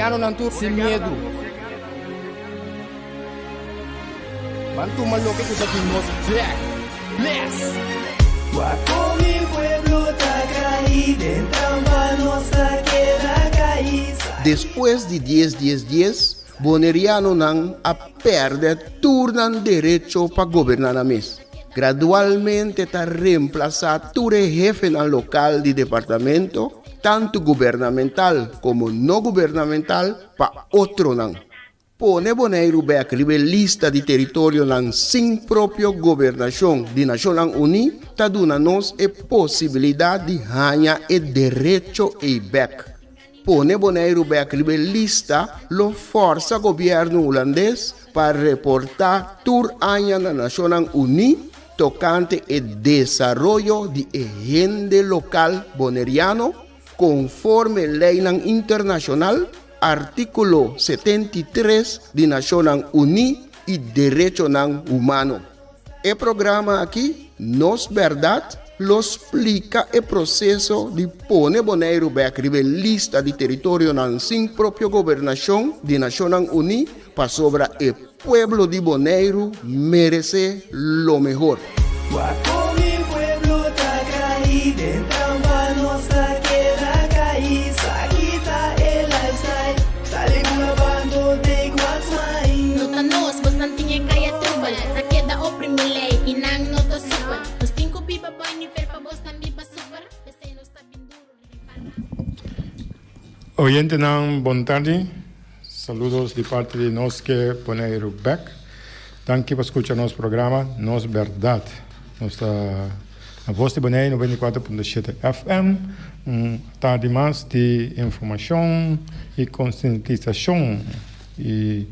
Boneriano não tu sem medo. Bantu maloque que daqui nos black. Bless. Guapo mi pueblo está caído, en trampa nuestra queda caída. Depois de 10, Boneriano não a perde turnan direito para governar a mês. Gradualmente está reemplazado todo jefe no local de departamento, tanto governamental como não governamental, para outro não. Pone Bonaire back lista de território não sem própria governação de Nações Unidas, está dando nos a possibilidade de ganhar o direito e back. Pone Bonaire back lista lo força governo holandês para reportar tour año na Nações Unidas tocante o desenvolvimento de agenda local boneriano conforme lei internacional, artículo 73 de Nações Unidas e Direito Humano. O programa aqui, Nos Verdade, lo explica o processo de pôr Bonaire back lista de território sem própria governação de Nações Unidas para sobre o pueblo de Bonaire merece lo mejor. Guapo mi pueblo está caído, en trampa nuestra queda caída. Quita el lifestyle, sale grabando de Guasmay. Nota nos, vos não tinha caia trubal. Na queda oprime lei, e não nota super. Nos cinco pipa boy, ni fer pa vos também pa super. Esse não está bem duro. Oyente, boa tarde. Saludos de parte de nós que Bonaire back. Danke por escuchar nosso programa Nos Verdade. A voz de Bonaire 94.7 FM. Tarde mais de informação e conscientização. E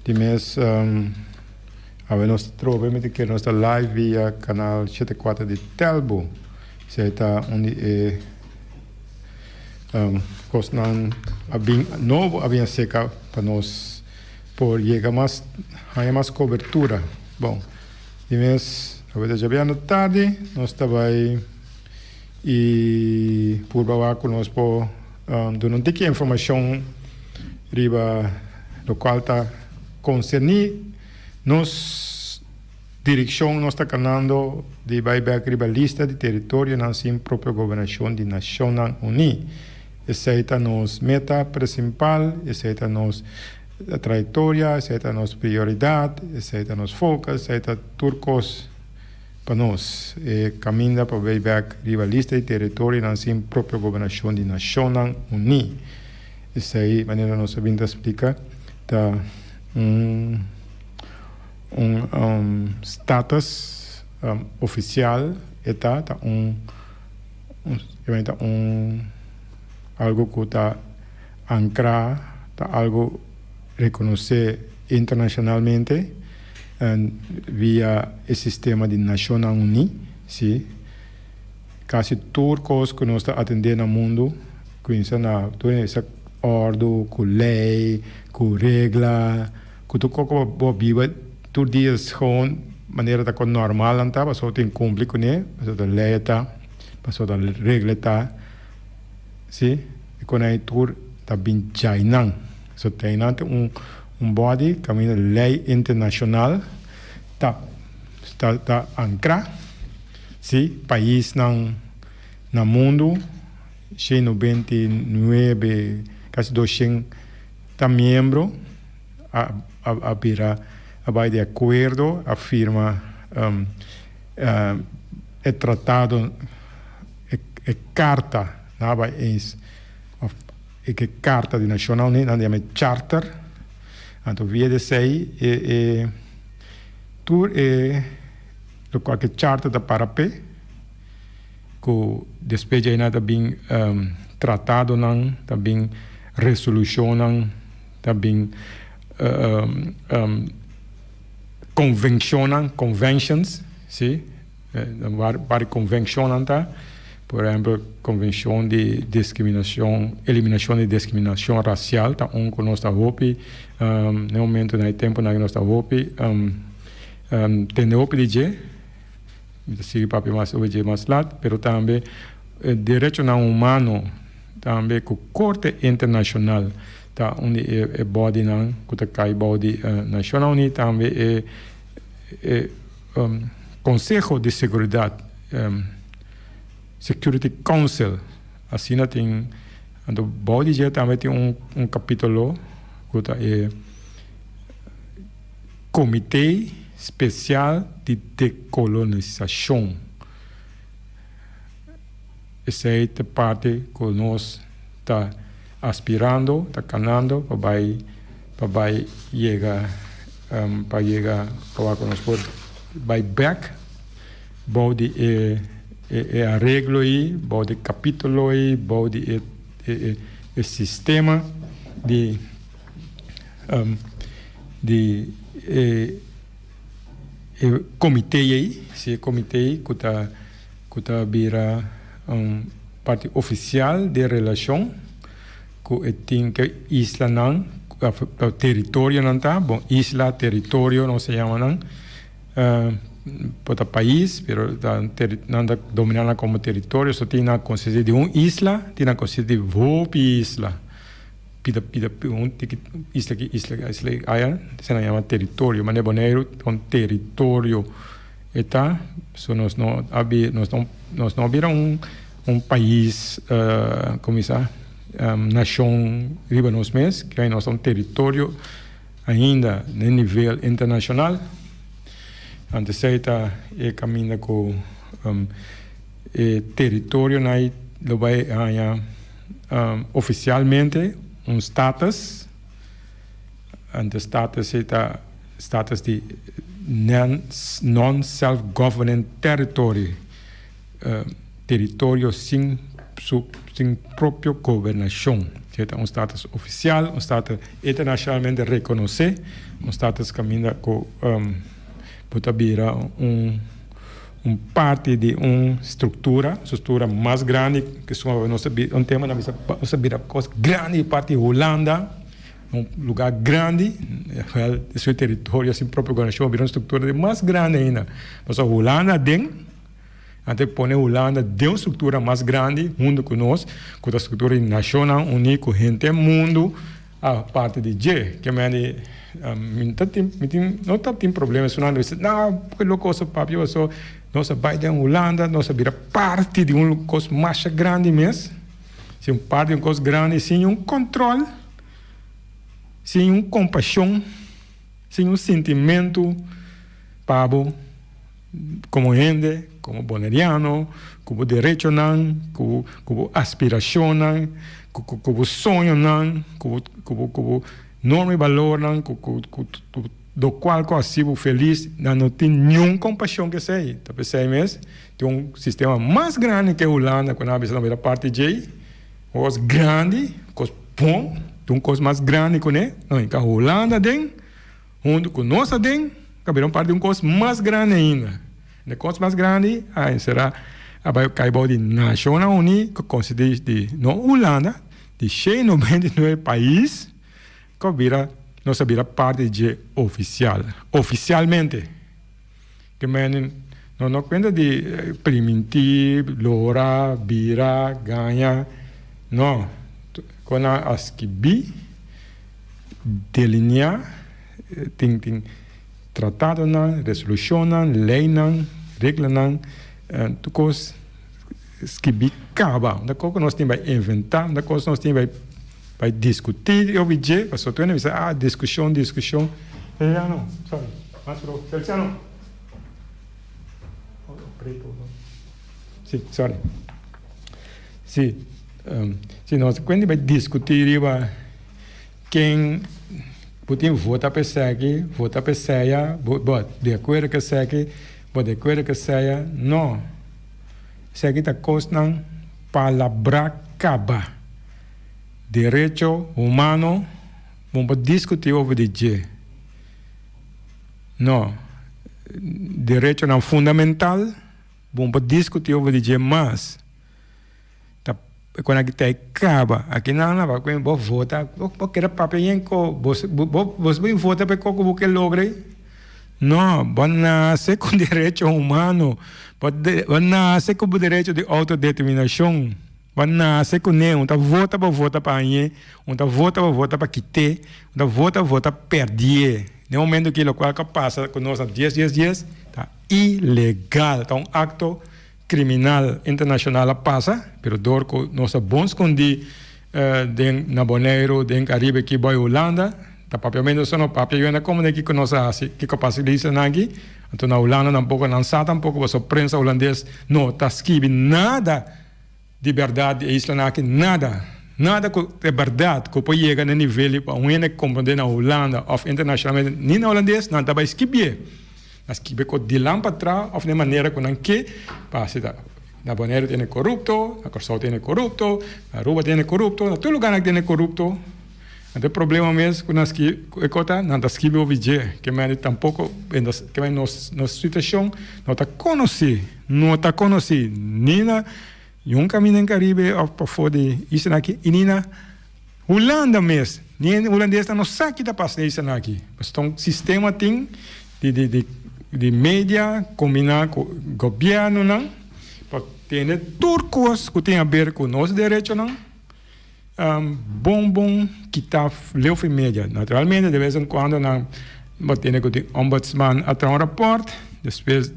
de mês, nós trovamos que nós está live via canal 74 de Telbo. Isso está onde novo havia seca para nós por chegar mais cobertura. Bom, de mês, já bem tarde, nós estava aí e por baixo conosco dando que informação riba local está concernido nos direção nós está canando de buyback riba lista de território na sim própria governação de Nações Unidas. Essa é a nossa meta principal, essa é a nossa trajetória, essa é a nossa prioridade, essa é a nossa foco, essa é a turcos para nós. Caminha para buyback riba lista de território na sim própria governação de Nações Unidas. Essa é a maneira nossa vinda explica tá status oficial eta tá algo que está ancrado, está algo reconocido internacionalmente via o sistema de Nações Unidas, sim. Quase todos que nós estamos atendendo no mundo, com essa ordem, com lei, com regra, com tudo que vive, todos os dias com maneira da normal, não tá? Passou tem cumprir com ele, passou da lei tá, passou da regra tá. Sim, e quando a tour está bem jainang, so tem body caminho lei internacional tá ancra, sim, país no mundo, 99 quase 200 tá membro vai de acordo afirma é tratado é carta que carta de Nacional Unidas, nós chamamos charter, então via de sei tur lo qual que charter da parapé, que depois aí nada bem tratado não, também resolução não, também conventions, sim, várias convenções tá. Por exemplo, Convenção de Discriminação, Eliminação de Discriminação Racial, tá que nós está hopi, no momento, no tempo, nós está hopi, tem hopi de sigue papi mais hoje mais lá, pero também direito humano, também com Corte Internacional, tá onde é body não que cai body nacional ni também Conselho de Seguridade Security Council assim não tem do body já também tem capítulo que é Comitê Especial de Decolonização. Essa é a parte que nós está aspirando, está canando para chegar para nós vai back, body arreglo aí, body capítulo aí, body sistema de comitê aí, se comitê que tá vira parte oficial de relação que tem que isla não território não tá bom isla território não se chama não para país pero não tá dominada como território só tem na consiste de isla tem na consiste de isla pida isla aí se chama território mas é boneiro território eta so nós não viram país como isso nação riba-nos mês que aí nós somos território ainda no nível internacional antes está caminha com território aí lo vai oficialmente status antes status está status de non-self-governing territory território sem própria governação é status oficial status internacionalmente reconhecido status caminha com pode virar parte de estrutura mais grande que nós tema na vira coisa grande parte Holanda lugar grande seu território assim próprio governação vira uma estrutura mais grande ainda mas a Holanda até põe a Holanda de uma estrutura mais grande mundo que nós com a estrutura nacional única gente mundo a parte de G que não tem problema se não porque louco o papel só nós vai de Holanda nós vira parte de coisa mais grande mesmo se parte de uma coisa grande sem controle sem compaixão sem sentimento pabo como gente como boneriano como direito não como aspiração não como sonho não como norma e valor não do qual eu sigo feliz não tem nenhuma compaixão que sei tá pensando mesmo tem sistema mais grande que a Holanda quando a pessoa parte de coisa grande coisa bom tem coisa mais grande que não então a Holanda tem junto com nós tem que parte de coisa mais grande ainda de coisa mais grande aí será vai cair de Nações Unidas que considera de não Holanda de 199 países que vira parte de oficialmente que não conta de permitir lora vira ganha não quando as que delinear tem tratado não resolução não lei não regra não tudo coisa que acaba da coisa nós temos vai inventar da coisa nós temos vai discutir eu vi je passou tu não discussão não sorry mas pro Feliciano sim sorry sim nós quando vai discutir quem pode votar para segue votar para seia de acordo que segue de acordo que seia não segue da coisa não palavra acaba direito humano vamos discutir over de não direito não fundamental vamos discutir over de mas quando a gente acaba aqui não vai com vou votar porque era papel com você vai votar para que você logre não vai nascer com direito humano vai nascer com o direito de autodeterminação Vai nascer com ele, um tá vota para aí, um tá vota para quitar, um tá vota perder. No momento que o qual que passa com nós 10, tá ilegal, tá acto criminal internacional passa, pero dor com nossa bons condi na Bonaire, den Caribe que vai Holanda, tá papiamento só no papel, eu ainda como que conosce que capaz de isso aqui, então na Holanda tampouco lançar tampouco a prensa holandês não tá escreve nada de verdade é isso aqui nada de verdade que pode chegar no nível para um ene compreender na Holanda ou internacionalmente nem na holandês não tá vai escrever com de lá para trás ou de maneira que passa na Bonaire tem corrupto, na Corsol tem corrupto, na Aruba tem corrupto, na todo lugar tem corrupto. Então o problema mesmo que nós que não está escrito o vídeo, que mas tampouco que mas nossa situação não está conhecido, nem na um caminho em Caribe ou para fora de isso aqui, e nem na Holanda mesmo, nem holandês não sabe que está passando isso aqui. Então o sistema tem de mídia combinar com o governo não tem turcos que tem a ver com nossos direitos não bom que está leu em mídia naturalmente de vez em quando não tem que o ombudsman a trazer um rapport depois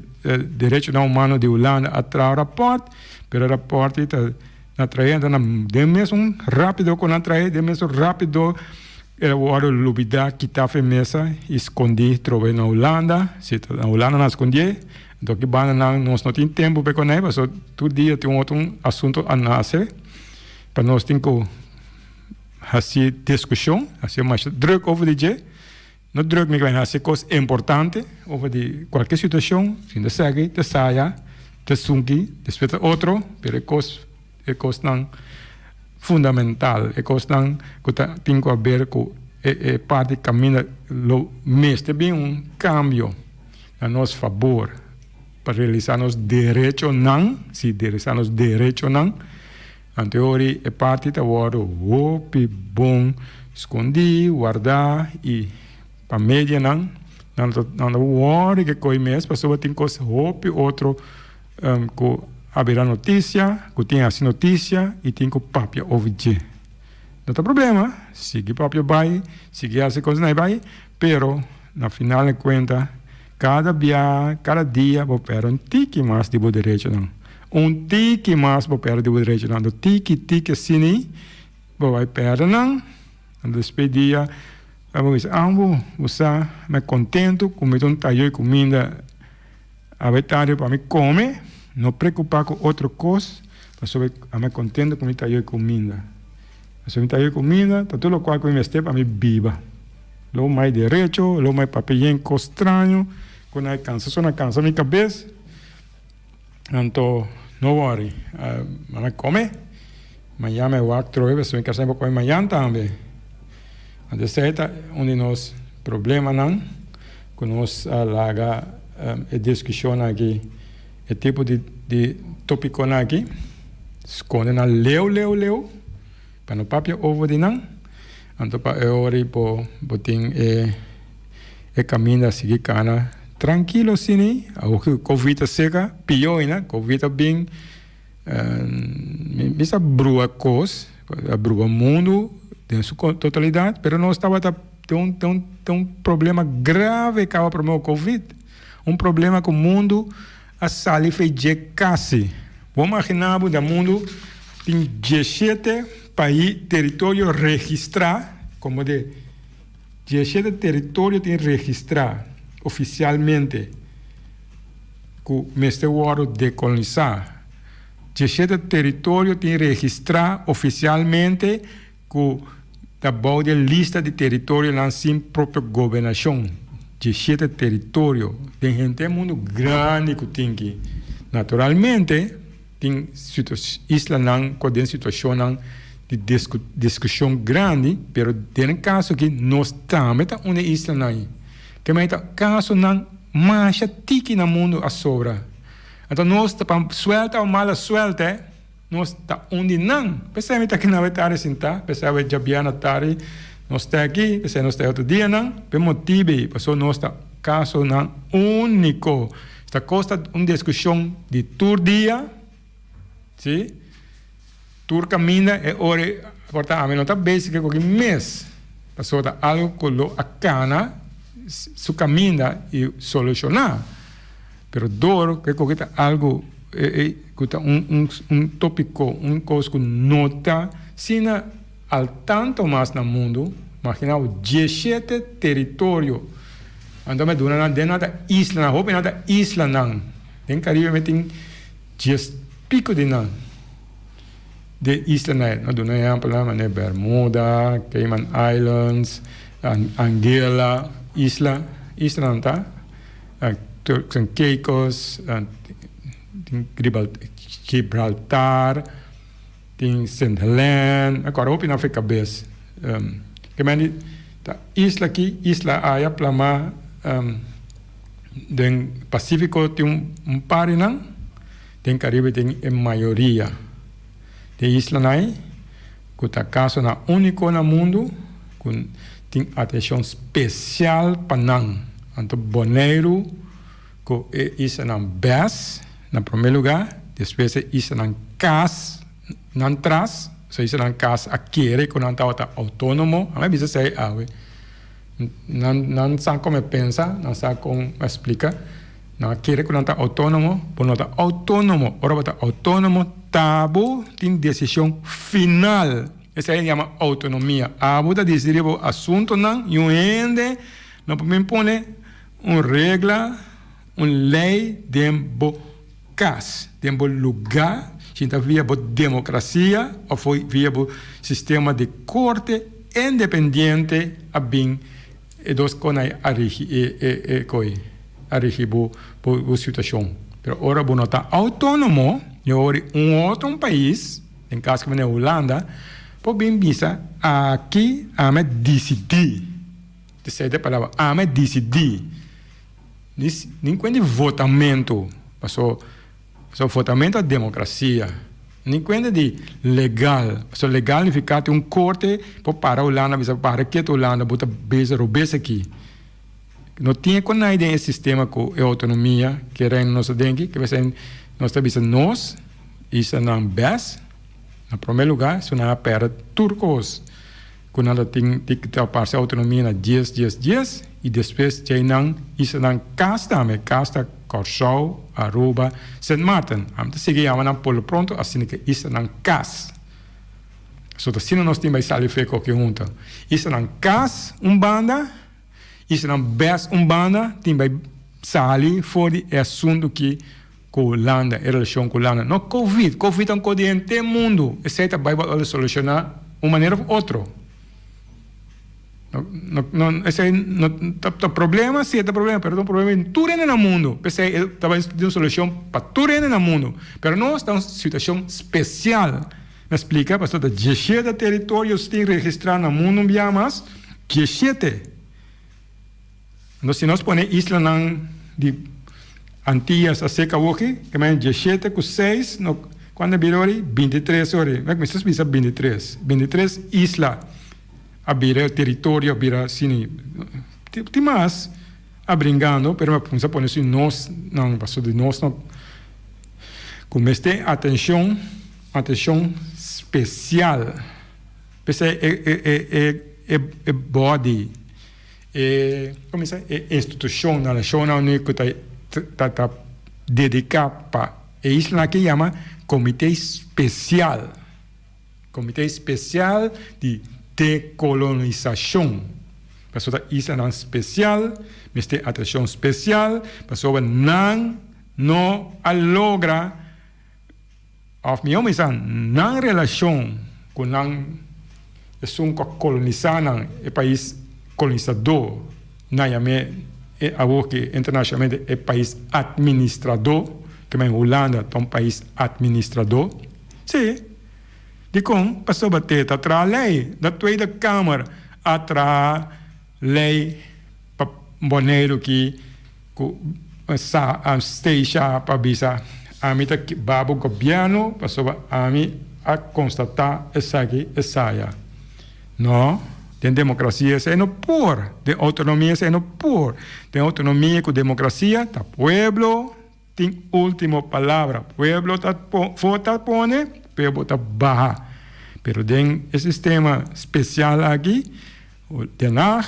direitos humanos de Holanda a trazer um rapport pero o rapport está na traída de mesmo rápido com a traída de mesmo rápido o hora lubida que está em mesa escondi trove na Holanda se na Holanda não escondi então que banda nós não tem tempo para conhecer mas todo dia tem outro assunto a nascer para nós tem que fazer discussão fazer mais druk over de dia não druk me vai fazer coisas importantes over de qualquer situação sem de segue de saia de sungi depois outro pero é coisa não fundamental é coisa não que tem que ver com é parte do caminho lo mês tem cambio a nosso favor para realizar os direitos não, se realizar os direitos não, a teoria é parte da hora bom esconder, guardar e para média não hora que coi mesmo, pessoa tem coisa outro que abrir a notícia, que tem assim notícia e tem que papia ouvir. Não tem problema, siga papia vai, siga as coisas não vai, pero na final de conta cada dia vou perder tique mais de direito não. Tique mais vou perder de direito não. Tique assim, vai perder não. Despedia, vamos dizer, você me contento com me talho comida a vetário para me comer, não preocupar com outra coisa, para sobre a me contento com me talho comida. Se me talho comida, tá tudo qual que me este para me viva. Lo mais direito, lo mais papel estranho. Quando eu canso, só não cansa minha cabeça. Então, não worry. Mas come. Amanhã eu vou trocar, se eu quero sempre comer amanhã também. Então, esse é um dos nossos problemas, não? Que nós larga a discussão aqui, o tipo de tópico aqui, esconde na leu, para não papel ovo de não. Então, para eu ori por botin caminho a seguir cana tranquilo assim, o Covid seca, pior ainda, Covid bem, essa brua coisa, a brua mundo, em sua totalidade, mas não estava tem um problema grave que para o Covid, problema que o mundo a sali fez quase, vamos imaginar que o mundo tem 17 país, território registrar, como de 17 território tem registrar oficialmente que o mestre Waro decolonizar. 17 território tem registrar oficialmente que da boa lista de território lá sem própria governação. 17 território tem gente mundo grande que tem que naturalmente tem isla não com situação de discussão grande, pero tem caso que nós também tá uma isla não, que mas caso não mais tique no mundo a sobra. Então nós tá suelta ou mala suelta, nós tá onde não. Pensamos que na vetária sentar, pensamos que Jabiana tari, nós tá aqui, pensamos nós tá outro dia não, por motivo, passou nós tá caso não único. Esta costa uma discussão de todo dia, sim? tur caminda e ore porta a menota basic com que mês passou da algo colo a cana su caminda e solucionar pero dor que coqueta algo un tópico un coisa que nota sina al tanto mais no mundo imagina o 17 território ando me dona na da isla na hope na da isla nan tem Caribe meting 10 pico de nan de isla na dona exemplo na Bermuda, Cayman Islands, Anguilla, isla nanta, Turks and Caicos, Gibraltar, St. Helena, agora hope na África bes. Que mani ta isla aqui, isla aya plama den Pacífico tem par nan, den Caribe tem a maioria. De isla nai, que tá caso na único no mundo, com tem atenção especial para nan. Então Bonaire, que é isla na best, na primeiro lugar, depois é isla na cas, nan tras, so isla na cas aquele que não tá autônomo, a mim bisa sei não sabe como pensa, não sabe como explica, não aquele que não tá autônomo, por não tá autônomo, ora tá autônomo tabu tem decisão final. Essa aí chama autonomia. A Buda decidir o assunto não e o ende não pode impor uma regra, uma lei dentro cas, dentro lugar, se via democracia ou foi via sistema de corte independente a bem e dos conai a regir a situação. Pero ora não está autônomo. E ora outro país, em caso que é a Holanda, pode bem visa aqui a me decidir. Terceira palavra, a me decidir. Nem quando votamento, passou votamento a democracia. Nem quando de legal, passou legal significa ter corte para a Holanda, para que a Holanda bota beza aqui. Não tinha quando a ideia sistema com a autonomia que era em nosso dengue, que vai ser nós estamos nós, isso não best, no primeiro lugar, isso não é para turcos, quando nós tem que ter parte da autonomia na dias, e depois tem não, isso não casta, mas casta Corsau, Aruba, St. Martin. Vamos seguir a polo pronto, assim que isso não cas. So, assim nós temos sair feio qualquer junta. Isso não cas, banda, isso não best, banda, tem sair fora de assunto que Holanda, em relação com Holanda. Não, Covid é um código em mundo. Esse é vai solucionar de uma maneira ou outra. Esse é o problema, sim, é o problema, mas é um problema em tudo no mundo. Esse é uma solução para tudo no mundo. Mas nós estamos em uma situação especial. Me explica, pastor, 17 territórios têm registrado no mundo, mas 17. Então, se nós ponemos isla de Antillas a seca hoje, que é 17 com 6, quando virou 23 horas. Mas vocês pensam 23 islas, a vira território, a vira assim, tem mais, abrigando, mas vamos pôr isso nós, não, passou de nós, não. Como este atenção especial, é body, como é instituição, na nacional, está dedicado para isso que chama Comitê Especial de Decolonização. Pessoa isso é especial, mas tem atenção especial, pessoa não logra, of minha missão, não relação com não colonizar o país colonizador, não é algo que internacionalmente é país administrador, que é Holanda é um país administrador. Sim. De como passou a bater atrás a lei da Tweede Câmara, atrás lei para Bonaire que esteja para bisa a mim que babo governo passou a mim a constatar essa aqui essa não. Tem democracia, se não por. Tem autonomia, se não por. Tem autonomia com democracia, tá pueblo, tem última palavra. Pueblo tá vota pone, pueblo está baja. Pero den el sistema especial aquí, Den Haag,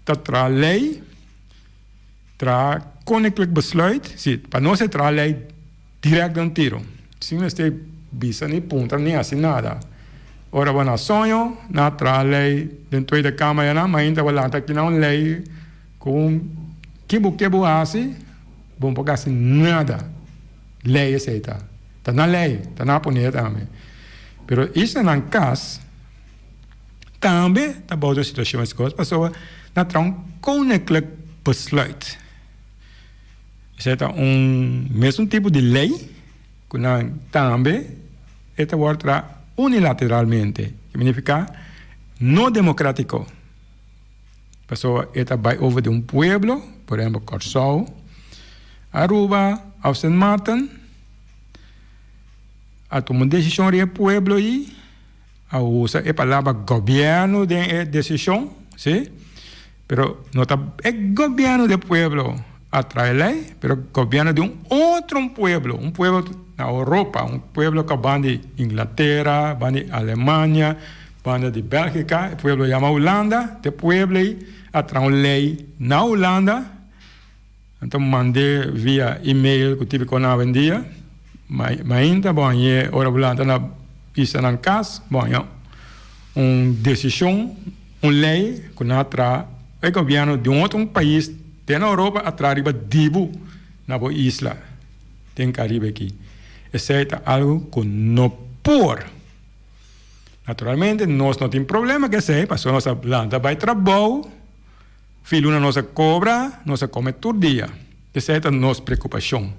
dat tra lei, tra koninklijk besluit, zie, para no se tra lei direct dan tiro. Si no esté visa ni punta ni así nada. Ora van a sonho, na tra lei, den Tweede Kamer na, maar ainda wala aqui na lei com kibu assim, bom porque assim nada. Lei é esta. Tá na lei, tá na ponia também. Pero isso é um caso também tá boa a situação as coisas, pessoa na tra koninklijk besluit. Isso é mesmo tipo de lei que também esta wordt unilateralmente, que significa no democrático. Pessoa esta vai over de pueblo, por exemplo, Curaçao, Aruba, ou Sint Maarten, a tomar decisão de pueblo aí, a usa a palavra governo de decisão, sim? Pero não tá é governo de pueblo atrás lei, pero governo de outro pueblo na Europa, pueblo que van de Inglaterra, van de Alemanha, van de Bélgica, o pueblo chama Holanda, de pueblo aí atrás lei na Holanda. Então mandei via e-mail que tive com a vendia, mas ainda bom, ora Holanda na isso na casa, bom, decisão, lei que na atrás é governo de outro país na Europa atrás riba dibu na boa isla, tem Caribe aqui. Isso é algo que não por. Naturalmente, nós não temos problema que sei, passou nossa planta vai trabalhar, filho na nossa cobra, nossa come todo dia. Isso é a nossa preocupação.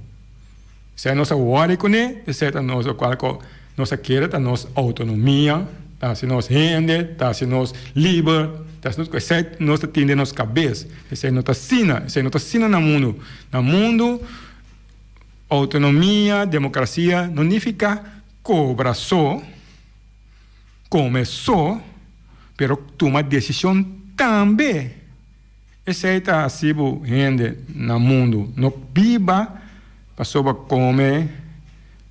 Isso é a nossa worry com ele, isso é a nossa querer, a nossa autonomia, tá se nós rende, tá se nós livre, tá se nós é nossa tende nossa cabeça, isso é nossa sina no mundo. No mundo, autonomia, democracia, não significa cobra só, come só, pero toma decisão também. Esse é assim rende no mundo. Não viva, passou para comer,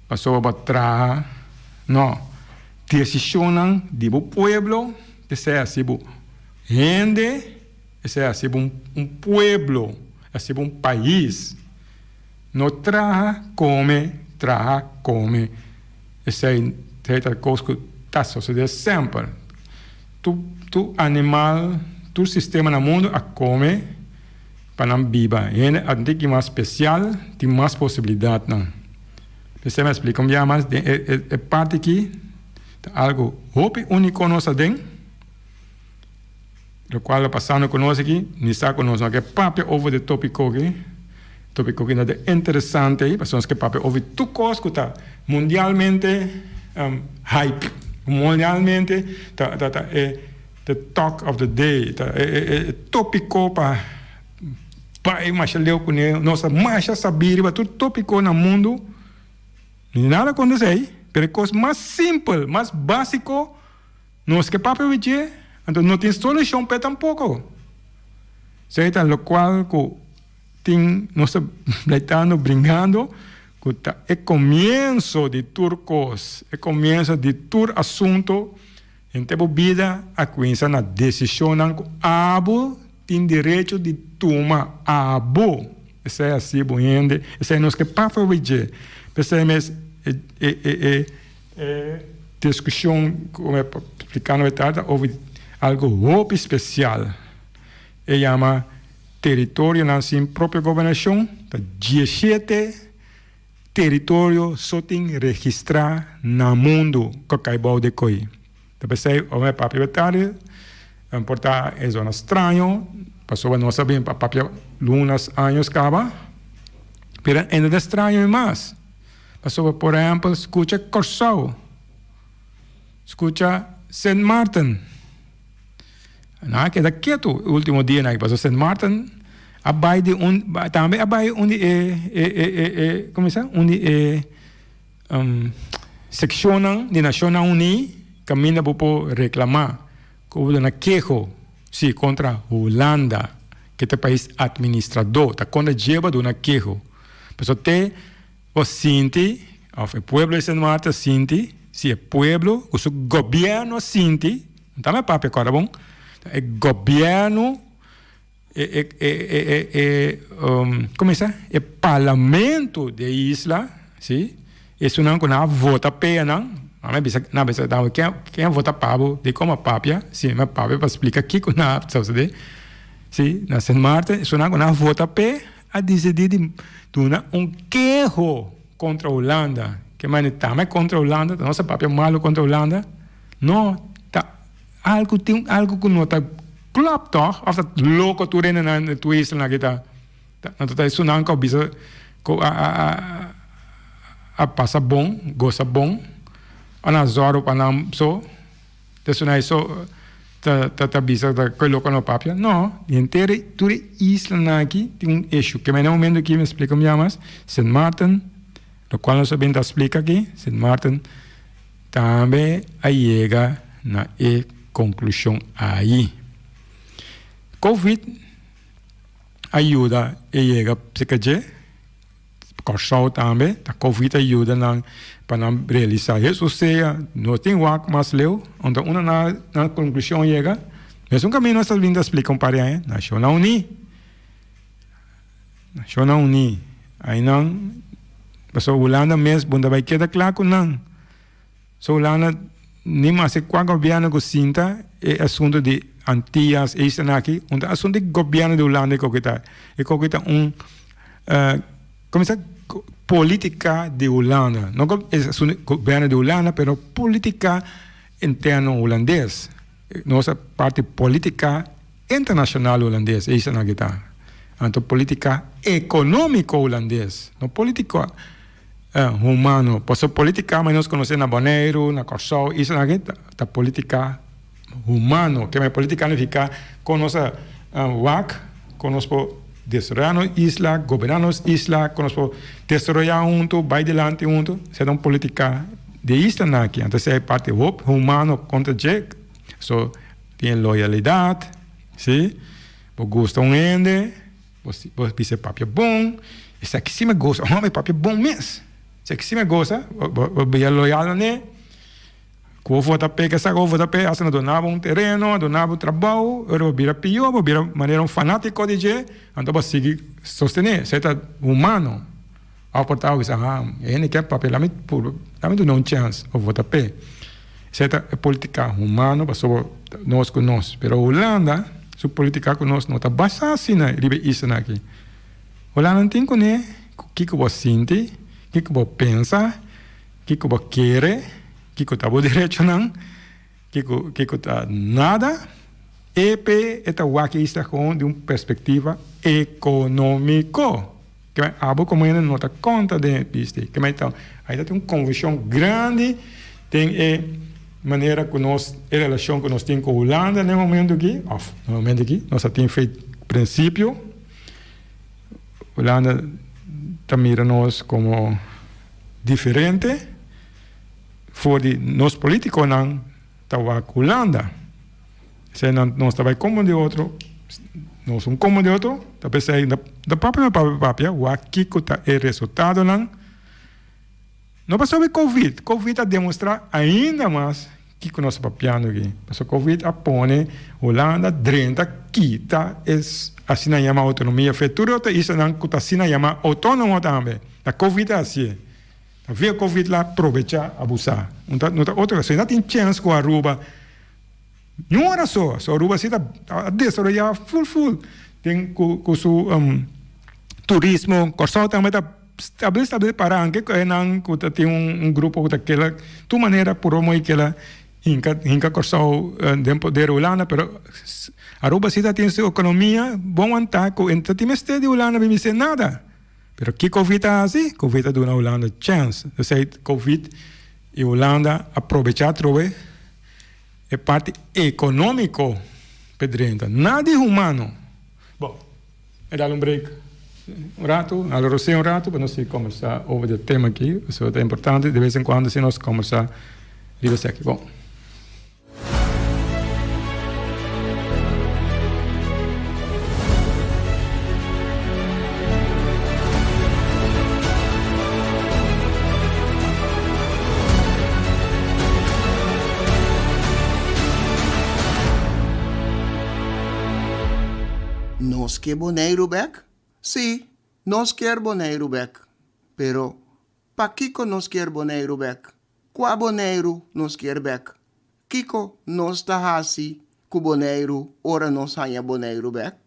passou para trabalhar, não. Decisão do pueblo, esse é assim rende, esse é assim pueblo, assim país. Não trabalha, come. Esse é a coisa que está sucedendo sempre. Tu animal, tu sistema no mundo a come para não viver. E tem que mais especial, tem mais possibilidade. Você me explica um dia mais, é parte aqui, algo único nós temos, o qual passando conosco aqui, não está conosco, que é papel over o tópico aqui é interessante, porque que papel over tu coisa que está mundialmente hype, mundialmente the talk of the day, tópico para mais leu com ele, nossa mais saber, tu tópico no mundo, nem nada acontece, mas coisa mais simples, mais básico, nós que papel vigia, então não tem solução para tampouco. Certo, o qual tem nós estamos brincando que é começo de turcos, é começo de tur assunto. Em tempo vida, a coisa na decisão que abo tem direito de tomar abo. Isso é assim, bom, isso é nós que para fazer. Percebemos discussão, como é explicando houve algo muito especial. Ele chama território na sua própria governação, 17 territórios só tem registrar no mundo que acabou de coi. Pensei, o meu papel vetário, importa é zona estranho, passou a não saber para papel lunas anos acaba, mas ainda é estranho mais. Passou, por exemplo, escuta Curaçao, escuta Sint Maarten. Não, queda quieto o último dia, né? Passou Sint Maarten, também abai onde como se chama? Onde seccionam de Nações Unidas, caminha para reclamar que houve uma queixa contra a Holanda, que é o país administrador, está quando leva de uma queixa. Mas até o Sinti, o povo de Sint Maarten Sinti, se é pueblo, o seu governo sinti, não é papel agora bom, é governo, como é isso? É parlamento de isla, sim? Isso não é vota pena, não bisa quem vota pabo, de como papia, sim, mas papia para explicar aqui que não sabe, sim, na Saint Martin, isso não é vota pé, a decidir de queijo contra a Holanda, que mas também contra a Holanda, nossa papia malo contra a Holanda, não, tá algo tem algo que não está klopt toch, of dat louco toeren na tua isla na kita, então isso não é bisa a passa bom, gosta bom, a Nazoro panam so, isso não é só tá bisa da coloca no papel, não, inteira toda isla na aqui tem um issue que mas no momento aqui me explica mais, Saint Martin, do qual nós sabemos explica aqui, Saint Martin também aí chega na conclusão aí. Covid ajuda a chega psicaje, Corsal também, a Covid ajuda para realizar isso, ou seja, não tem o mais leu, onde uma na conclusão chega, mas um caminho nós vindo explicar para aí, Nacional Uni, aí não, mas a Holanda mesmo, bunda vai quedar claro que não, so Holanda nem mais qual governo que sinta é assunto de Antillas, isso aqui, onde assunto de governo de Holanda é como se política de Holanda, não é governo de Holanda, mas política interna holandesa, nossa parte política internacional holandesa, isso aqui está, então política econômica holandesa, não política humano, posso política, mas nós conhecemos na Bonaire, na Corsal, isso aqui está política humano, que a política não fica com nossa WAC, com nosso desarrollar isla, gobernar isla, con los desarrollar junto, vai delante junto, se uma política de isla aqui, então é parte humano contra Jack, so tem loyalidade, sim, você gosta ende, você pisa papel bom, isso aqui sim me gosta, homem papel bom mesmo, isso aqui sim me gosta, você loyal né? Quando vota pega essa coisa, vota pega, assim, donava terreno, donava trabalho, eu vira pior, vira maneira fanático de jeito, então você seguir sostener, você está humano, ao portal que ele quer papel, dá-me não chance, ou vota pega, você está política humana, passou nós com nós, mas a Holanda, sua política com nós não está baseada assim, né, isso aqui, Holanda não tem o que você sente, o que você pensa, o que você quer, que está bom direito não, que está nada, EP está o aqui está com de uma perspectiva econômica, que é algo como ele não está conta de isso, que então aí tem uma conversão grande, tem maneira que nós a relação que nós temos com a Holanda no momento aqui, nós temos feito princípio, a Holanda está mira nós como diferente. Voor die nos políticos não estava Holanda, se não estava como de outro, nós como de outro, talvez aí da própria o aqui que está o resultado não passou de Covid a demonstrar ainda mais que nós papiando aqui, passou Covid a pone Holanda drenta quita assim na chama autonomia futura isso não que assim na chama autônomo também, a Covid é assim. Havia Covid lá, aproveitar, abusar. Outra coisa, não tem chance com a Aruba. Não era só. A Aruba está desarrollada full. Tem com o seu turismo, Corsal também está estabelecido para que tem grupo daquela, de maneira por uma aquela hinca Corsal de poder Holanda, pero Aruba tem sua economia, bom antaco, então tem este de Holanda não me dizer nada. Pero que Covid é assim? Covid dá na Holanda chance. Eu sei Covid e Holanda aproveitar trove é parte econômico pedrenta, nada de humano. Bom, é dar break um rato, almoçar um rato para nós conversar sobre o tema aqui. Isso é importante, de vez em quando se nós conversar aqui. Bom. quer Bonaire back? Sim, nós quer Bonaire back. Pero, pa Kiko nós quer Bonaire back? Qua Bonaire nós quer back? Kiko nós tá assim, ku Bonaire, ora nós hanha Bonaire back?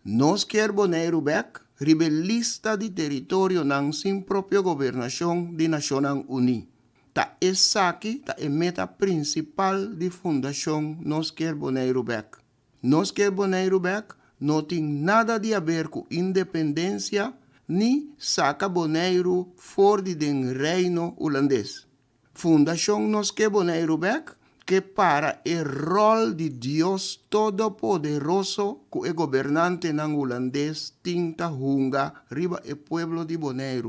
Nós quer Bonaire back? Rebelista de território nang sin própria governação de Nações Unidas. Ta essa aqui, ta é meta principal de fundação nós quer Bonaire back. Nós quer Bonaire back? Não tem nada de a ver com independência, ni saca Bonaire fora do reino holandês. Fundação Nós Quer Bonaire back, que para o rol de Deus Todo-Poderoso, que é governante ng holandês, tinta hunga riba o pueblo de Bonaire.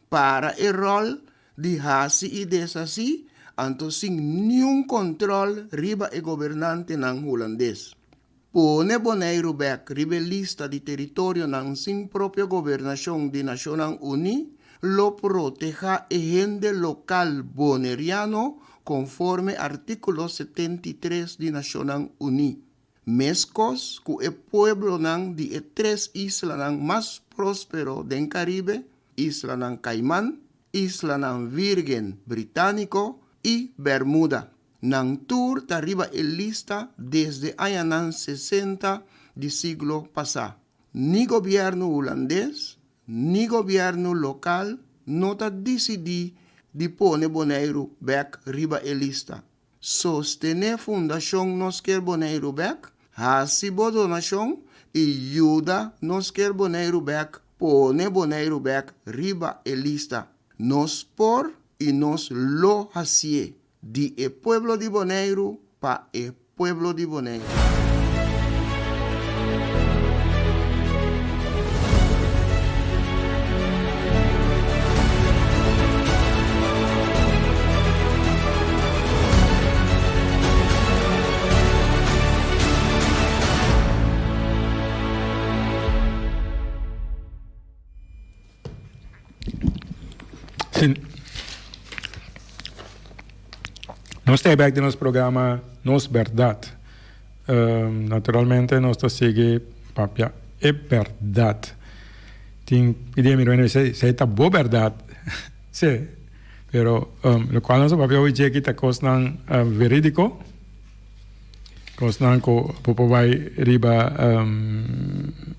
Para o rol de hasi e desasi, anto sin nenhum control riba o governante ng holandês. Pone Bonaire back, rebelista de território ng sin própria governação de Nações Unidas, lo proteja e gente local boneriano conforme artículo 73 de Nações Unidas. Mescos que o pueblo ng de tres islas ng mas próspero del Caribe, isla ng Caimán, isla ng Virgen Británico y Bermuda. Nang tour arriba el lista desde años 60 del siglo pasado. Ni gobierno holandés, ni gobierno local no ta decidí de poner Bonaire back riba el lista. Sostener Fundación Nós Quer Bonaire back, hasibo donación y ayuda Nós Quer Bonaire back, pone Bonaire back riba el lista. Nos por y nos lo hacie. De el pueblo de Bonaire pa el pueblo de Bonaire. Sim. Nós temos aqui no nosso programa Nos Verdade. Naturalmente, nós seguimos papia é verdade. Tem ideia melhor se está boa verdade. Sim. Pero o qual nosso papel hoje aqui está costando verídico. Costando com popo vai riba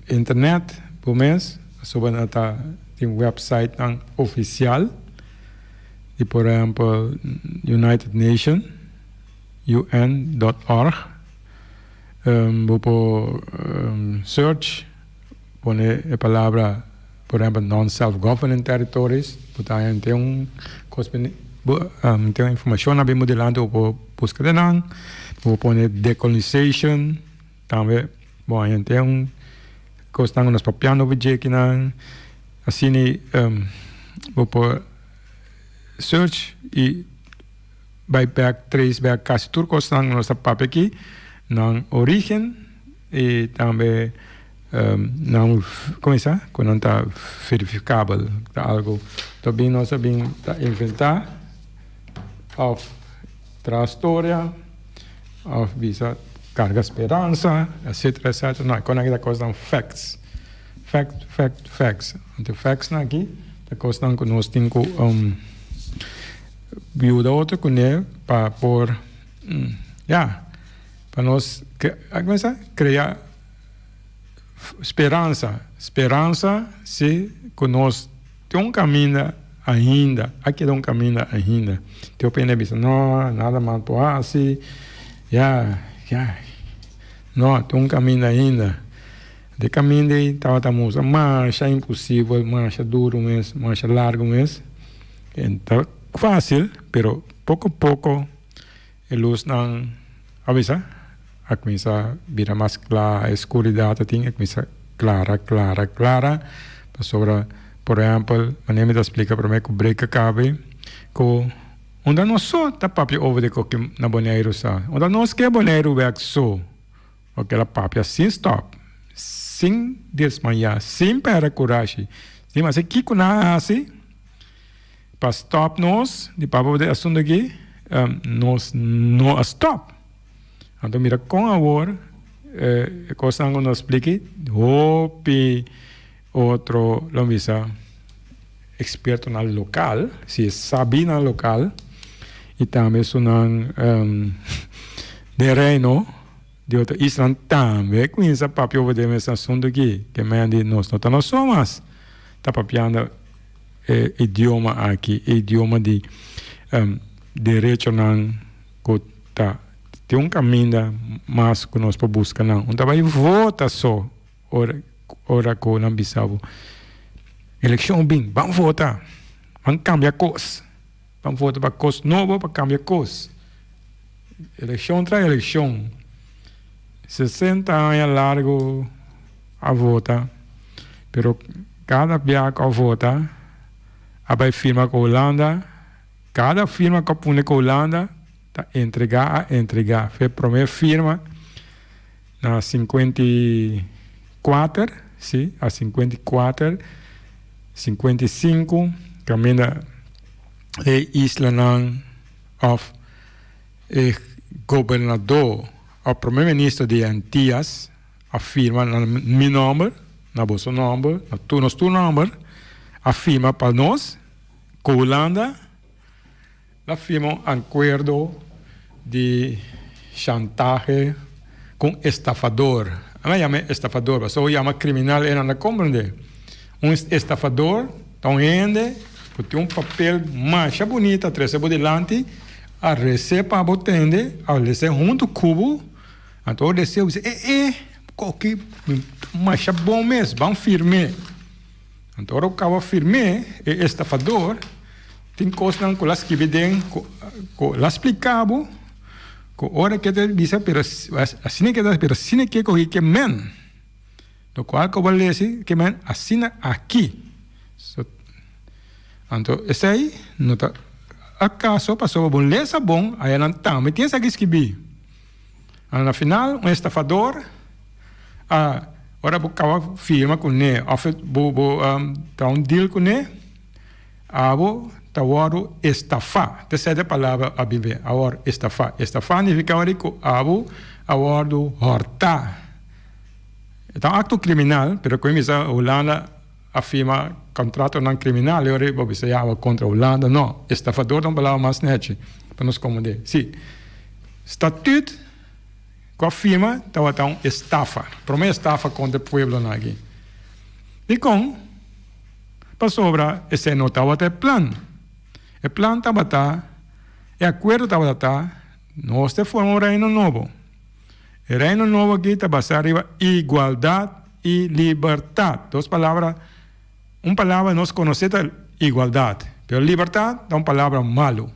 internet por mês. Sobre nata tem website oficial. E, por exemplo, United Nations, un.org. Vou search, pone a palavra, por exemplo, non-self-governing territories. Tem uma informação bem modelada, vou buscar de vou pôr decolonization, também, bom, a gente tem coisa nos papianos, assim, vou pôr search e vai back, trace back quase tudo que está no nosso papel aqui, na origem e também não, como é isso? Quando não está verificável, está algo, também nós sabemos inventar, of história, of visa carga esperança, etc, etc. Não, quando aqui está coisa facts, facts. Então facts aqui, está coisa que nós temos viúva outra com ele para por para nós criar esperança se que nós tem caminho ainda aqui tem caminho ainda tem opinião não nada mal por assim não tem caminho ainda de caminho de estamos marcha impossível marcha duro mesmo marcha largo mesmo então fácil, pero pouco a pouco a luz não avisa, a começa a virar mais clara, a escuridão tem a começa clara, sobre, por exemplo, a minha explica para mim que o break acabe, que onde nós só tá papi over de que na Bonaire sa, onde nós quer Bonaire back só, aquela papi sem stop, sem desmaiar, sem perder coragem, sim, mas aqui com nada assim para stop nós, de papo de assunto aqui, nós não stop. Então, mira, com a hora, cosa que nos explique, hopi otro, lo mismo, experto en el local, si sabe en el local, y también son de reino, de otra isla también, comienza papi over de ese asunto aquí, que me han dicho, no somos, está papiando idioma aqui, idioma de direito não, que tem caminho mais que nós podemos buscar não. Então vai votar só, ora que não bisavo. Eleição bem, vamos votar, vamos cambiar coisa, vamos votar para coisa nova, para cambiar coisa. Eleição traz eleição, 60 anos largo a votar, pero cada viaje a votar a firma com a Holanda, cada firma que põe com a Holanda, está entregar. Foi a primeira firma na 54, sim, a 54, 55, caminho de Isla of governador, o primeiro-ministro de Antillas, a firma na meu nome, na vosso nome, na tu nome, afirma para nós, com a Holanda, afirma um acordo de chantagem com estafador. Não chama estafador, mas só chama criminal, não compreende. Estafador, então rende, tem papel mais bonito, atrás por delante, a receber para botende, a receber junto cubo, então receber, qualquer mais bom mesmo, vamos firme. Então, o cara firme é estafador, tem coisas que elas que vêm, que elas explicam, que hora que ele diz, assim que corre que men, do qual que eu vou ler que men assina aqui. Então, esse aí, não tá, acaso passou bom ler bom, aí não tá, mas tem essa que escrever. No final, estafador, ora o firma com ele, tá deal com ele, abo tá estafar. Terceira palavra a Bíblia, agora estafar. Estafar significa que abo do hortar. Então acto criminal, pero como a Holanda afirma contrato não criminal, eu vou dizer contra a Holanda, não. Estafador é uma palavra mais nete para nos compreender. Sim. Estatuto com a firma, estava estafa. Primeira estafa contra o povo aqui. E com, para sobra, esse não estava até plano. O plano estava, o acordo estava, nós formamos um reino novo. O reino novo aqui está baseado em igualdade e liberdade. Duas palavras, uma palavra nós conhecemos igualdade, mas liberdade é uma palavra malo.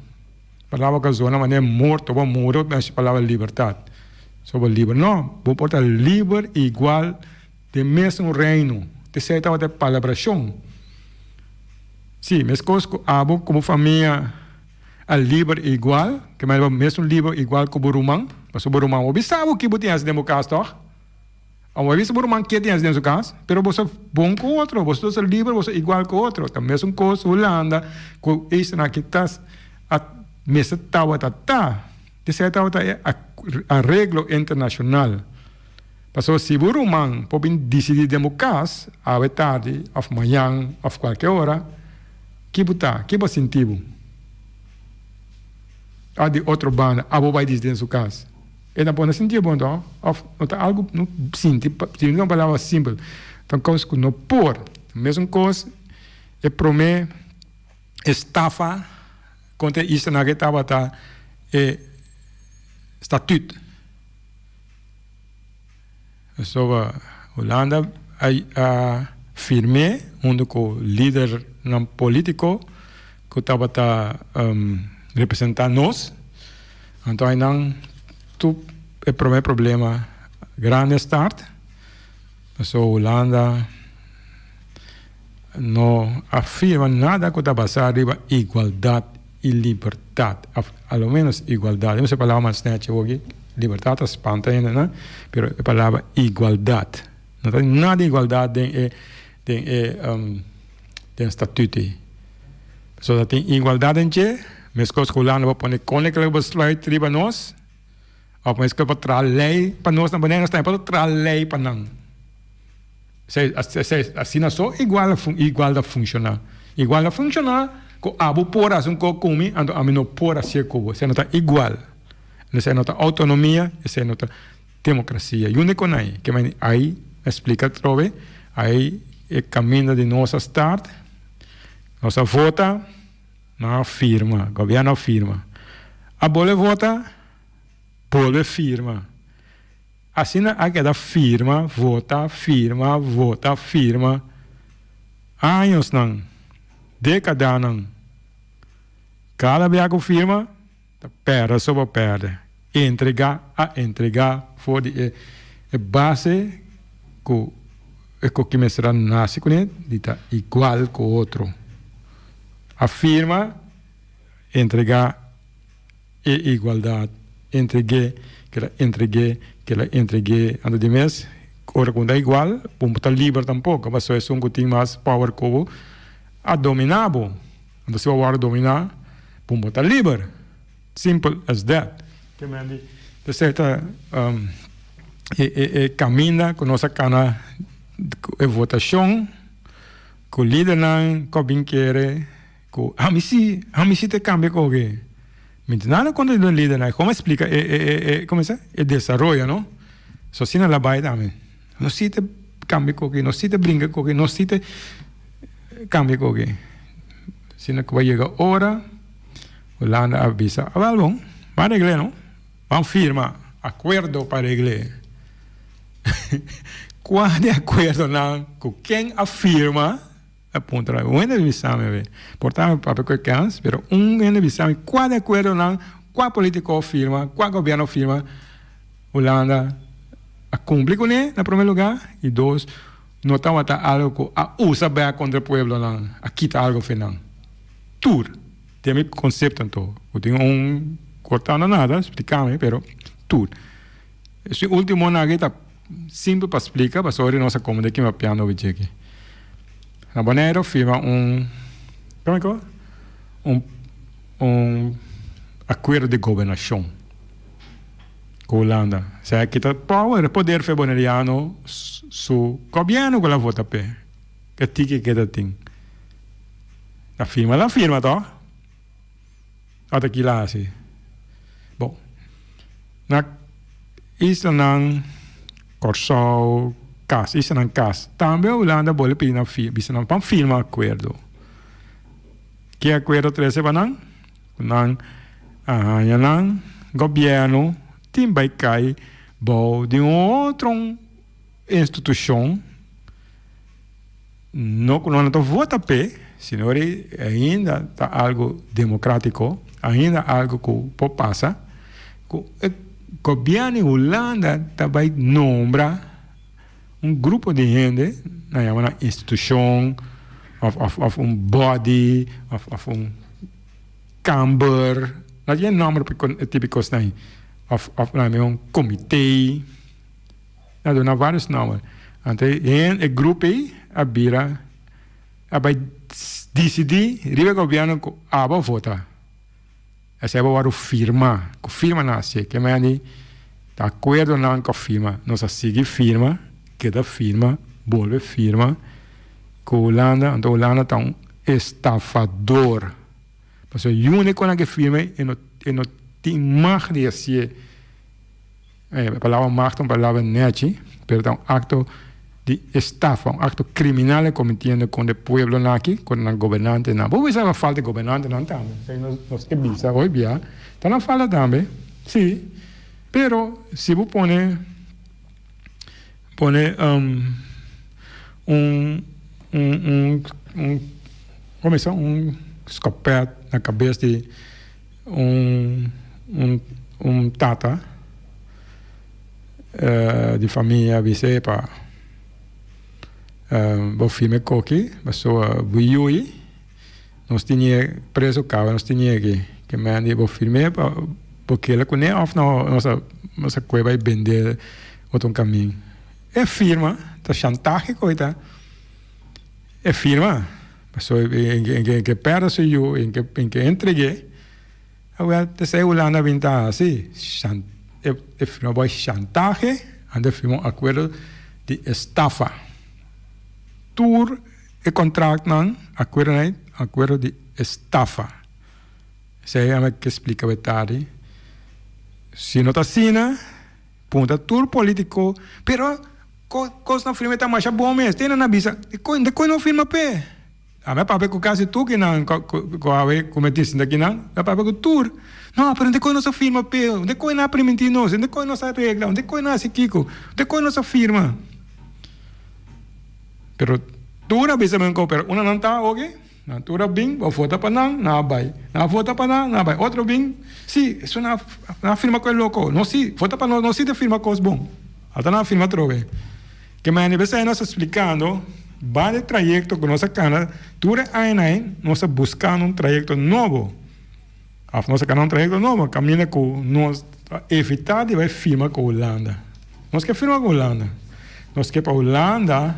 Palavra que zona maneira morto, ou muro, mas a palavra liberdade. Sobre livre. Não, vou portar livre igual do mesmo reino. Terceira estava de palabração. Sim, mas abo como família a livre igual, que mais o mesmo livre igual que o Burumang. Mas o Burumang, o bisavo que botinha dentro do caso, toch? O bisavo Burumang que tinha dentro do caso, pero você bom com o outro, você é livre, você igual com o outro. A mesma coisa, Holanda, com isso na que estás, a mesma tá. Terceira estava é arreglo internacional. Passou se Burumang pode decidir democracia, à tarde, amanhã, a qualquer hora, que botar, que vai sentir? A de outra banda, a vai dizer em casa. E não pode sentir bom, não? Não algo não sente, não é uma palavra simples. Então, coisa que não pôr, mesma coisa, é prometer, estafa, contra isso na que estava estatuto. Sobre a Holanda firme, onde o líder político que estava representando nós. Então, aí não o primeiro problema grande start. So, a Holanda não afirma nada que está basado em igualdade e liberdade, ao menos igualdade. Não sei a palavra mais neta aqui, liberdade espanta ainda, né? Mas a palavra igualdade. Não tem nada de igualdade tem estatuto. So, tem igualdade em que, mas coisas que o Holanda vai pôr com que ele vai slide triba nós, Of mas que para lei para nós na banana está para lei para não. Assim não só igual a funcionar. Igual a funcionar, com abo por as come, ando a mim por assim como, se não está igual. Se não está autonomia, se não está democracia. E único aí que aí explica trove, aí é caminho de nossa start, nossa vota, não firma, governo firma. A bola vota, bola firma. Assim a cada firma, vota, firma. Anos não, décadas não. Cada vez que firma, perde sobre perde. Entregar, for de base que me será nasce com ele, está igual com o outro. Afirma, entregar e igualdade. Entreguei, ando de mês, ora quando é igual, vamos estar livre tampouco, mas só é um que tem mais power como a dominar, bom. Quando se vai dominar, vamos estar livre. Simple as that. Que me andi, de certa, caminha com nossa cana de votação, com o líder não, com o binqueire, com a mim se te cambia com o quê? Mas nada quando o líder não, como explica, como é o desenvolvimento, não? Só se não vai também. Não se te cambia com o quê, não se te brinca com o quê, não se te cambia com o quê. Se não vai chegar a hora, Holanda avisa, bom, vai regler, não? Vamos firmar acordo para regler. Qual é o acordo não? Com quem afirma, aponta lá, um exame, portanto, para que canse, mas exame, qual é o acordo não? Qual político firma, qual governo firma, Holanda cumpre com ele, na primeiro lugar, e dois, não está algo que usa bem contra o povo, não, aqui está algo final. Tudo. Tem um conceito, então, eu tenho cortando nada, explicar-me, pero tudo. Esse último nada está simples para explicar, para sobre nossa comunidade que me piano o aqui. Na maneira firma como é que acordo de governação com a Holanda. Se aqui está poder feboneriano su governo com a vota pé. Que tique que tem. La firma, tá? Até aqui lá, assim. Bom, na isla ng Corsol, isla ng Cas, também a Holanda pode pedir na firma acordo. Que acordo 13 ba nang? Nang yan governo vai cair de outra instituição não quando vota pé, senão ainda está algo democrático, ainda algo que passa, o governo de Holanda também nombra grupo de gente, na instituição, of body, of camber, não é nome típicos aí, of comitê, não vários nomes. Então, em grupo aí, vai decidir, o governo que vai votar. Essa é a firma, que firma nasce, que é de acordo não com a firma, nós seguimos firma, que da firma, volve firma, que a Holanda está estafador. Mas o único que firma não tem mais de assim, a palavra macht é uma palavra nete, perdão, acto de estafa, acto criminal cometido com o povo aqui, com o governante. Vamos ver se falta de governante não também. Nós que bisa hoje bia, está na falta também, sim. Pero se você pone começa escopete na cabeça de tata de família Bicepa. Vou filmar aqui, mas só viu nós tínhamos preso carro, nós tínhamos que me vou filmar porque ela conhece nossa coisa vai vender outro caminho. É firma, tá chantagem coisa, é firma, mas só em que perde eu, em que entreguei, agora te sei Holanda vinta assim, firmou chantaje, ande firmou acordo de estafa. Tour e contrato não, acordo de estafa. Sei a que explica a verdade. Se não está assim, ponta tour político, pero coisa não firma está mais bom mesmo. Tem na bisa, de coi não firma pé. A minha papai com caso tu que não cometiste daqui não, a papai com tour. Não, pero de coi não se firma pé, de coi não primentino, de coi não se regla, de coi não se kiko, de coi não se firma. Pero tu na bisa men ko, pero una não está, ok? Na tura bing, vou votar para não, na vai. Na vota para não, na vai. Outro bing, sim, isso na firma com o louco. Não se, vota para não se de firma com os bom. Até na firma trove. Que me aniversário nós explicando, vários trajetos que nós cana, tura aí nós buscando um trajeto novo. Nós cana um trajeto novo, caminha com nós evitar de vai firma com a Holanda. Nós quer firma com a Holanda. Nós quer para a Holanda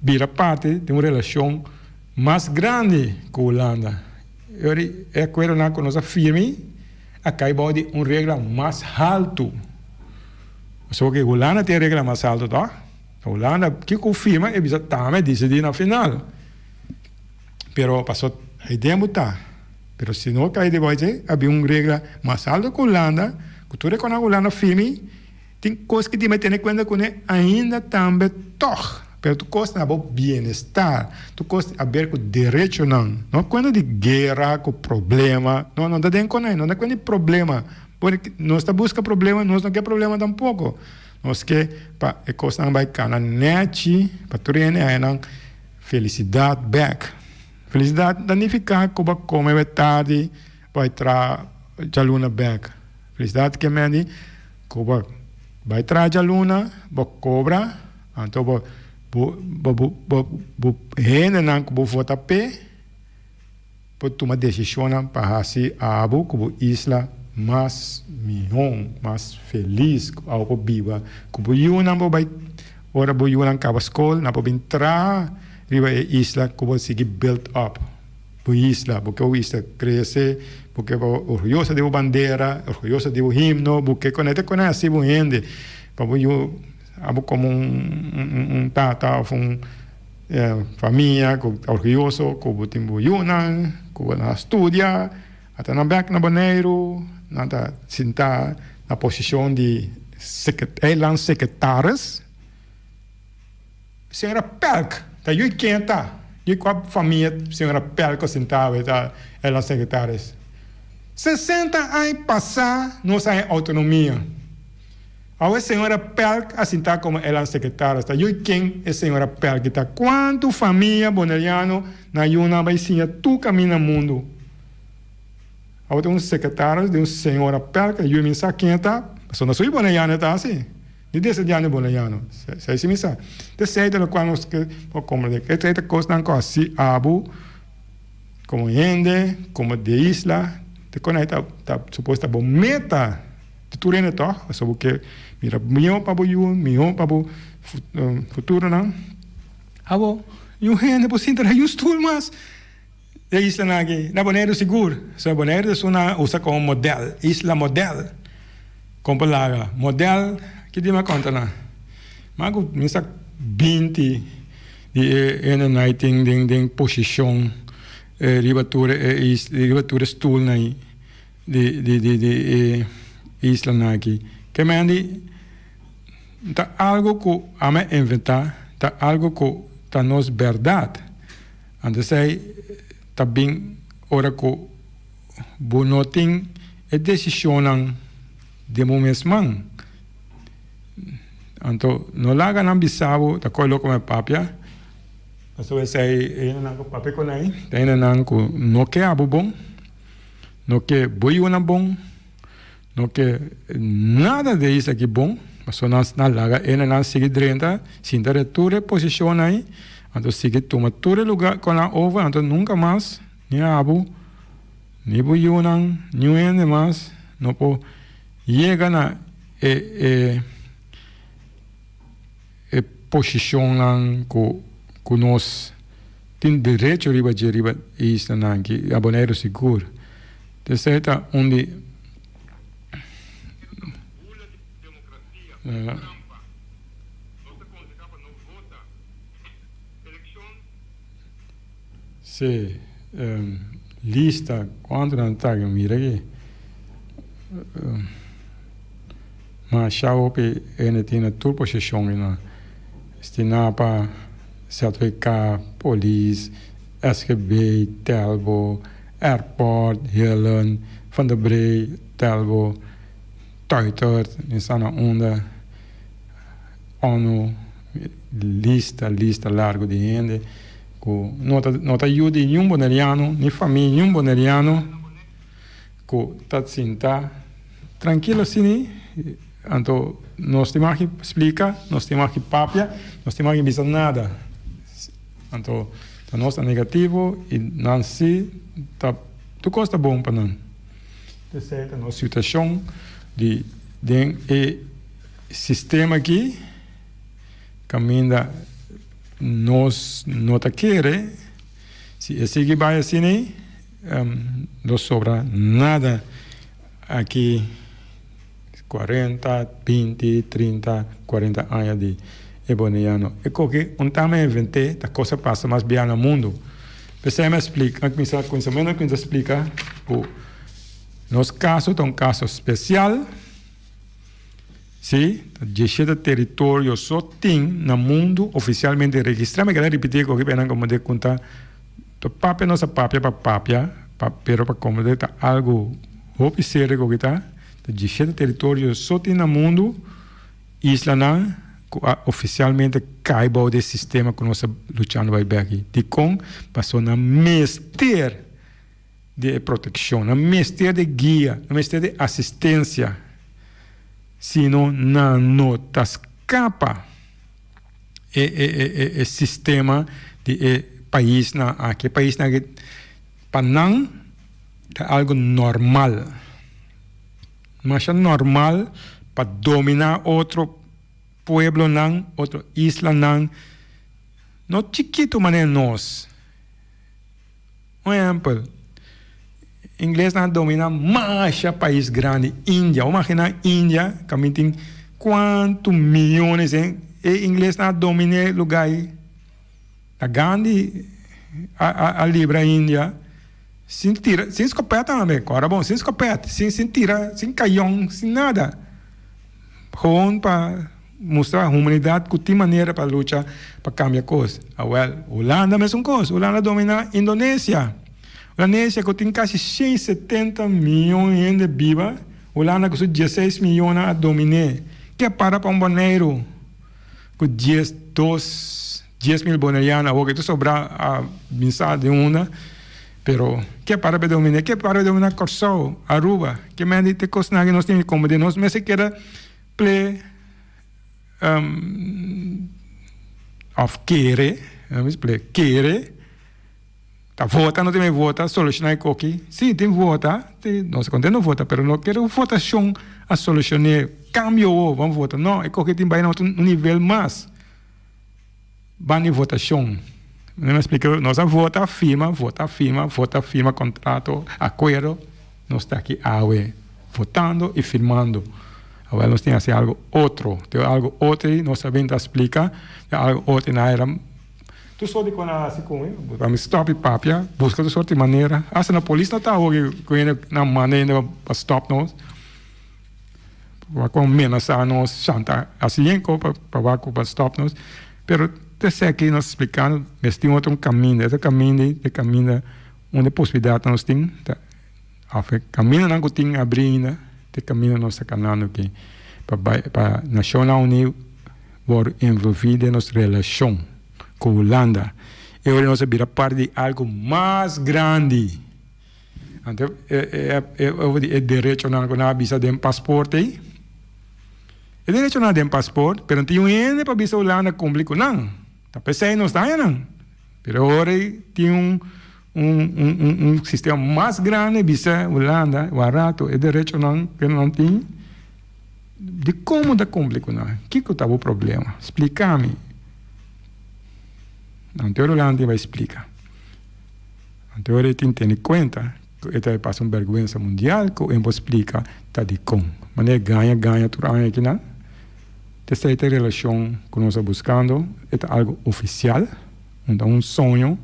vira parte de uma relação mais grande com a Holanda. Eu quero na que nós firme, acaba de uma regra mais alta. Só que a Holanda tem a regra mais alta, tá? A Holanda, que confirma, é também decidir na final. Pero passou a ideia mudar. Pero se não cai depois, havia uma regra mais alta com a Holanda, que tudo com a Holanda firme, tem coisas que tem que ter em conta com ainda também toch. Pero tu costa na bom bem-estar, tu costa a ver com direito não. Não quando de guerra, com problema, não dá nem com não é quando de problema. Porque nós está busca problema, nós não quer problema tampouco. Nós quer para a costa não vai cair net, para tu aí não felicidade back. Felicidade danificar como come metade, vai tra a luna back. Felicidade que me como vai tra a luna, vai cobra, então rende não como votar pé, pode tomar decisão para assim a abu como isla mais melhor, mais feliz, algo viva. Como eu não vai, ora eu não acaba a escola, não pode entrar, riba a isla como seguir build up, a isla, porque a isla cresce, porque orgulhosa de bandeira, orgulhosa de himno, porque conecta com assim o gente, para eu abo como tata, família, orgulhoso, como tempo Yunan, como na estudia, até na back na banheiro, nada sentar na posição de secretários. Senhora Pelk, tá eu quem tá, eu com a família, senhora Pelk sentava, tá, ela secretários. 60 anos passar, nós temos autonomia. A senhora Pelk assentar como ela secretária, tá? Eu quem é senhora Pelk, tá? Quanto família boneriano na Yuna vai sim tu caminho no mundo. Há um secretário de uma senhora Pelk, eu me sabe quem tá? Só não sou boneriano, tá assim? De 10 anos boneriano, sei se me sabe. De 6 anos quando nós que como de que trata coisa não com assim abu, como ende, como de isla, de quando tá suposto bom meta de tudo né, tá? Só porque mira melhor para o futuro não. Abo, eu rende por sinta aí os tool mas de isla na Bonaire seguro. So Bonaire é uma usa como modelo, isla modelo. Com palavra modelo que de uma conta na. Mago misa 20 de nighting ding posição ribatura stool na de isla na aqui. Que me andi tá algo que a me inventar, tá algo que tá nos verdade. Ande sei tá bem ora que bonoting é decisão de momento. Então, não larga não bisabo, tá coi louco me papia. Mas eu sei, não com papel com aí, tem não com não que abo bom, não que boi uma bom, não que nada de isso aqui bom, mas só não larga, não sigue drenta, sinta retura posição aí, então sigue toma todo lugar com a ova, então nunca mais nem abo, nem boi uma, nem mais, não pode chega na posição lá que nós temos direito a riba isso aqui, aboneiro seguro. De certa onde Sì, lista, quanto non taglio, mira che ma ciao per tina turbo sessione stinapa CTK, police, SGB, Telbo, airport, Helen, Van der Bree, Telbo, Tuitert, Nisana onder, ONU, lista largo di gente, nota aiuti in un boneriano, ni famiglia, un boneriano, tatsinta, tranquillo sini, anto non stiamo qui explica, non stiamo qui papia, non stiamo qui bisa nada. Anto ta nostra negativo e non si ta tu costa bom para non. Te sei ta nostra situação de e sistema aqui caminha nos nota querer se esse que vai assim não sobra nada aqui 40, 20, 30, 40 anos de eboniano. E que também inventei, a coisa passa mais bem no mundo. Você me explica, que explica, nos casos, é um caso especial, sim, de território só tem no mundo oficialmente registrado. Me quero repetir o que eu como de contar, o papel não é papel, pero para como de algo oficial que está. De território só tem no mundo, isla não, oficialmente caiba o sistema que nós lutando vai aqui. De com passou na mestre de proteção, na mestre de guia, na mestre de assistência. Senão não tá escapa o sistema de país na aqui país na para não é algo normal. Mas é normal para dominar outro pueblo, não, outra isla, não. Não chiquito, mas é nós. Um exemplo. Inglês não domina mais o país grande, Índia. Imagina Índia, que tem quantos milhões, hein? E inglês não domina lugar aí. A grande, a livre Índia. Sem tira, sem escopeta também, agora bom, sem escopeta, sem tira, sem canhão, sem nada. Gewoon para mostrar a humanidade que tem maneira para lutar, para cambiar coisas. Holanda é a mesma coisa, Holanda domina a Indonésia. A Indonésia que tem quase 170 milhões de vivos, Holanda que tem 16 milhões a dominar. Que é para um boneiro, com 10 mil bonerianos, ou que tu sobra a mensagem de uma. Pero que para dominar Corsol, Aruba, que me dite coisa que nós temos como de nós, mas se quer play of querer, tá vota, não tem vota, solucionar aqui. Sim, tem vota, nós contemos vota, pero não quero votação a solucionar, cambio, vamos votar. Não, é que tem vai um nível mais. Vai em votação. Não me explica, nós vota, firma, contrato, acordo, nós está aqui, votando e firmando. Agora nós temos assim algo outro, nós sabemos explicar, algo outro na era. Tu só de quando assim com vamos stop papia, busca de sorte maneira. Assim na polícia não está hoje com ele na maneira para stop nós. Com menos a nós chanta assim para stop nós, pero até aqui nós explicando, mas tem outro caminho, esse caminho onde possibilidade nós temos, caminho não tem abrindo, tem caminho nós canal aqui, para Nacional Unido por envolvido em nossa relação com a Holanda, e agora nós vira parte de algo mais grande, então é direito na visa de passaporte, é direito na de passaporte, mas não tem um para visa Holanda complicado não. Pensei não está não, mas agora tem um sistema mais grande visa Holanda, barato, é direito não que não tem. De como está complicado não? Que estava o problema? Explica-me. Então a Holanda vai explicar. Então ele tem que ter em conta que ele passa uma vergonha mundial que ele explica tá de como. Mas ele ganha tudo aqui não. esta relación que nos está buscando es algo oficial, não um sonho,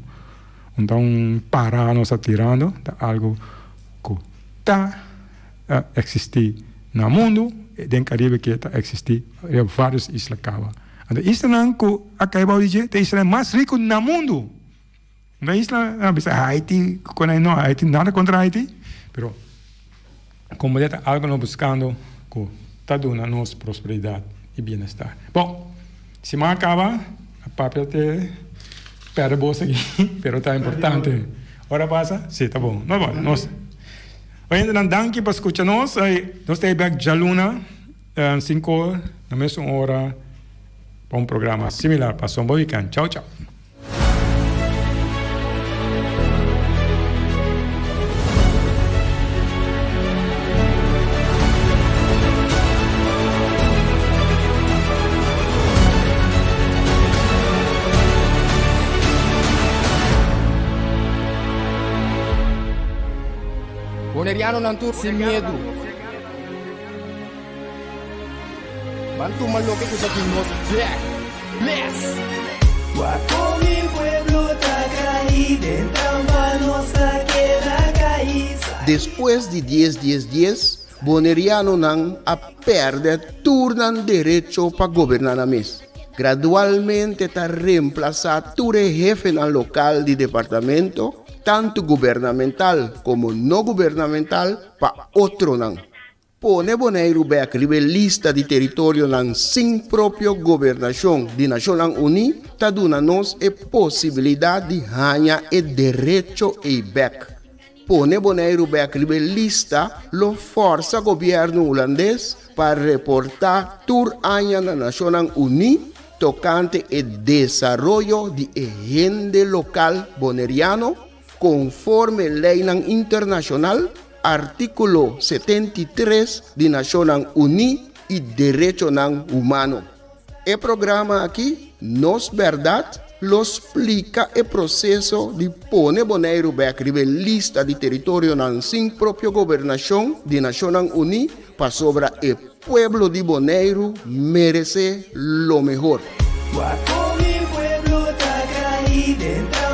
não um para nos está tirando, é algo que está a existir no mundo, e no Caribe que está a existir em várias islas cava. A isla que acaba de dizer, é a isla mais rica no mundo. Na isla, Haiti, não, Haiti nada contra Haiti, mas como é algo nos buscando que está dando nos prosperidade e bem-estar. Bom, se me acaba, a papel te perde bolsa aqui, mas está importante. Hora passa? Sim, está bom. Não é bom. Nós. Ainda não danke para escutar-nos. Nós temos aqui Jaluna, 5 horas, na mesma hora, para programa similar. Passou bom weekend. Tchau, tchau. Boneriano ng tour sin miedo. Bantu maloke ko sa Kimos Black. Bless! Guapo mi pueblo Tacay, dentro nuestra queda caí. Después de 10, Boneriano nang a perder turnan derecho para gobernar a mes. Gradualmente está reemplazado todo jefe en el local de departamento, tanto gubernamental como no gubernamental, para otro nang. Pone Bonaire a escribir lista de territorio nang sin propio gobernación de Naciones Unidas, está dando-nos a posibilidad de ganhar el derecho e back. Pone Bonaire a escribir lista lo forza gobierno holandés para reportar tour año na Naciones Unidas tocante el desarrollo de agente local boneriano conforme ley internacional, artículo 73 de Naciones Unidas y Derecho Humano. El programa aquí, Nos Verdad, lo explica el proceso de poner Bonaire a escribir lista de territorio sin propia gobernación de Naciones Unidas para sobre el pueblo de Bonaire merece lo mejor. Guapo mi pueblo Tacay, dentro